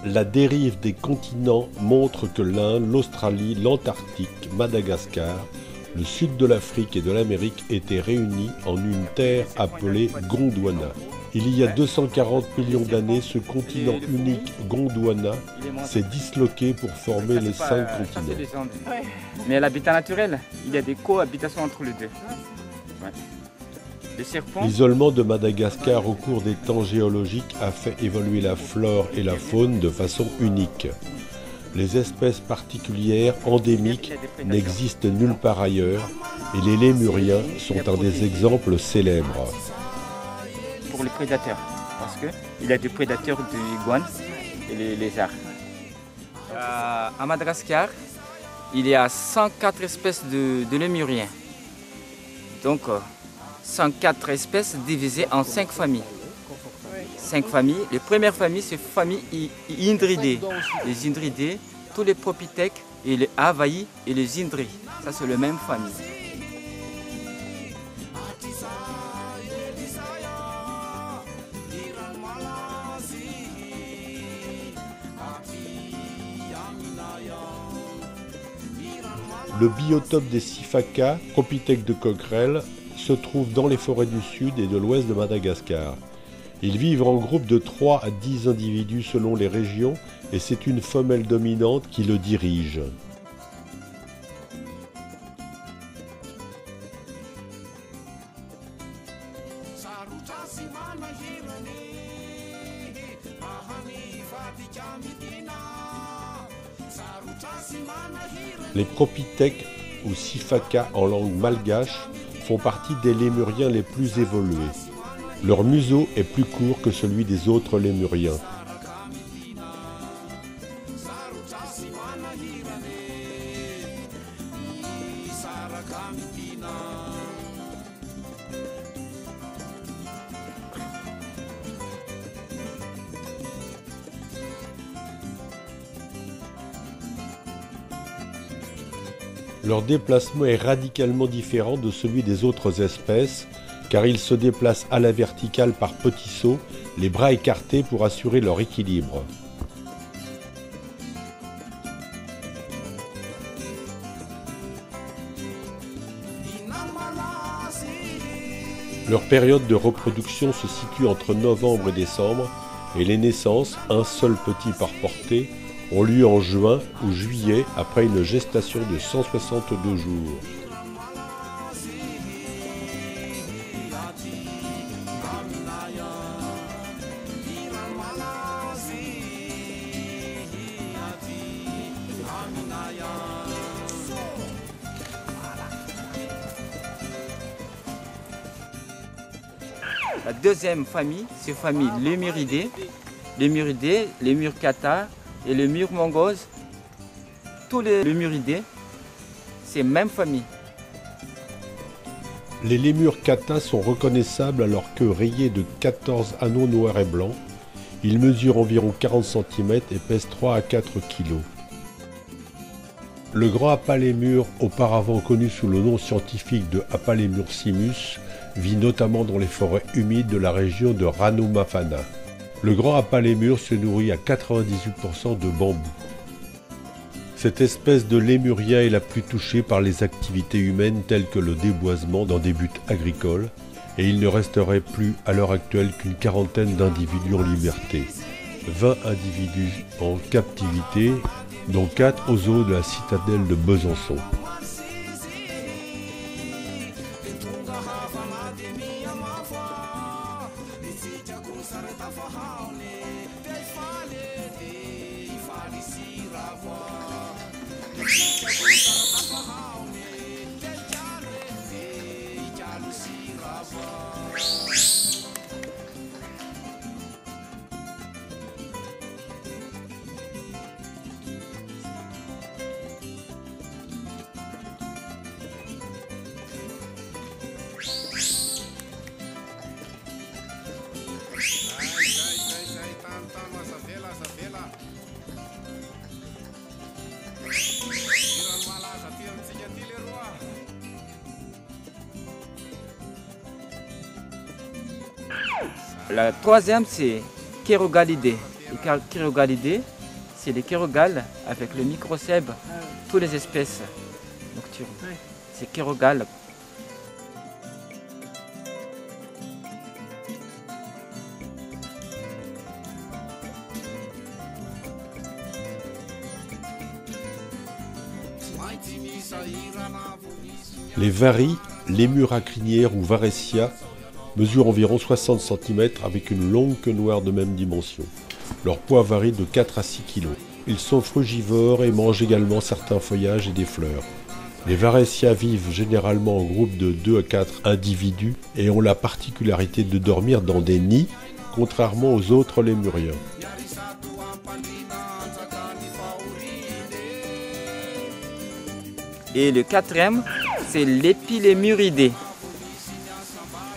La dérive des continents montre que l'Inde, l'Australie, l'Antarctique, Madagascar, le sud de l'Afrique et de l'Amérique étaient réunis en une terre appelée Gondwana. Il y a 240 millions d'années, ce continent unique Gondwana s'est disloqué pour former les 5 continents. Mais l'habitat naturel, il y a des cohabitations entre les deux. Ouais. L'isolement de Madagascar au cours des temps géologiques a fait évoluer la flore et la faune de façon unique. Les espèces particulières, endémiques, n'existent nulle part ailleurs et les lémuriens sont un des exemples célèbres. Pour les prédateurs, parce qu'il y a des prédateurs des iguanes et les lézards. À Madagascar, il y a 104 espèces de lémuriens. Donc, 104 espèces divisées en 5 familles. 5 familles. Les premières familles, c'est famille Indridés. Les Indridés, tous les Propithèques et les Havaïs et les Indris. Ça, c'est la même famille. Le biotope des Sifaka, Propithèques de Coquerel, se trouve dans les forêts du sud et de l'ouest de Madagascar. Ils vivent en groupe de 3 à 10 individus selon les régions et c'est une femelle dominante qui le dirige. Les Propithèques ou Sifaka en langue malgache font partie des lémuriens les plus évolués. Leur museau est plus court que celui des autres lémuriens. Leur déplacement est radicalement différent de celui des autres espèces, car ils se déplacent à la verticale par petits sauts, les bras écartés pour assurer leur équilibre. Leur période de reproduction se situe entre novembre et décembre, et les naissances, un seul petit par portée, ont lieu en juin ou juillet après une gestation de 162 jours. La deuxième famille, c'est la famille Lémuridés. Lémuridés, Lémur Kata et Lémur Mongose. Tous les Lémuridés, c'est la même famille. Les lémurs Kata sont reconnaissables à leur queue rayée de 14 anneaux noirs et blancs. Ils mesurent environ 40 cm et pèsent 3 à 4 kg. Le grand apalémur, auparavant connu sous le nom scientifique de Apalémur simus, vit notamment dans les forêts humides de la région de Ranumafana. Le grand apalémur se nourrit à 98% de bambou. Cette espèce de lémurien est la plus touchée par les activités humaines telles que le déboisement dans des buts agricoles, et il ne resterait plus à l'heure actuelle qu'une quarantaine d'individus en liberté. 20 individus en captivité, dont 4 aux eaux de la citadelle de Besançon. La troisième, c'est Chirogalidés. Les Chirogalidés, c'est les chirogales avec le microcèbe, toutes les espèces nocturnes. C'est chirogales. Les varies, lémurs à crinière ou Varesia, mesurent environ 60 cm avec une longue queue noire de même dimension. Leur poids varie de 4 à 6 kg. Ils sont frugivores et mangent également certains feuillages et des fleurs. Les Varesia vivent généralement en groupe de 2 à 4 individus et ont la particularité de dormir dans des nids, contrairement aux autres lémuriens. Et le quatrième, c'est l'épilémuridé.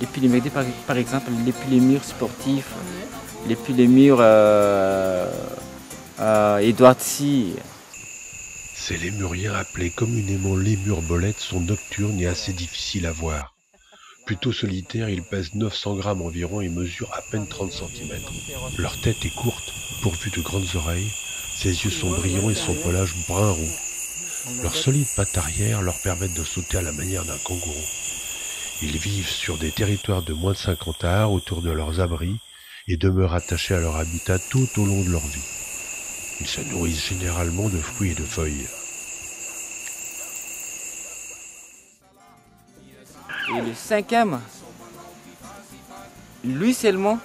L'épilémuridé, par exemple, l'épilémure sportif, l'épilémure Edwardsi. Ces lémuriens, appelés communément lémures bolettes, sont nocturnes et assez difficiles à voir. Plutôt solitaires, ils pèsent 900 grammes environ et mesurent à peine 30 cm. Leur tête est courte, pourvue de grandes oreilles, ses yeux sont brillants et son pelage brun-roux. Leurs solides pattes arrière leur permettent de sauter à la manière d'un kangourou. Ils vivent sur des territoires de moins de 50 arts autour de leurs abris et demeurent attachés à leur habitat tout au long de leur vie. Ils se nourrissent généralement de fruits et de feuilles. Et le cinquième, lui seulement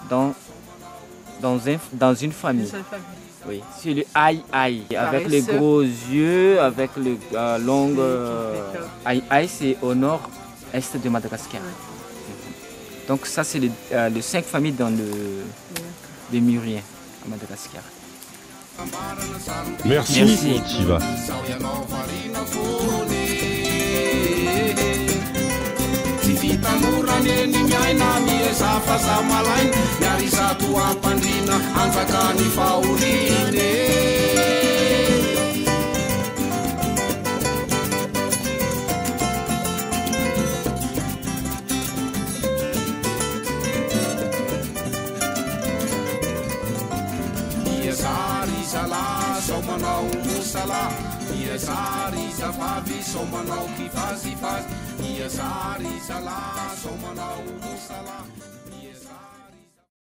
dans une famille. Oui, c'est le aïe-aïe, avec les gros yeux, avec les longues... Aïe-aïe, c'est au nord-est de Madagascar. Donc ça, c'est les 5 familles dans le lémurien à Madagascar. Merci. Shiva. Tanurane ni miaina miezafa za malaina miary zato ampandrina anjaka ny fahoriny iazary zala sao manao mosala iazary zavavy sao manao kivazivazy iazary zala sao manao mosala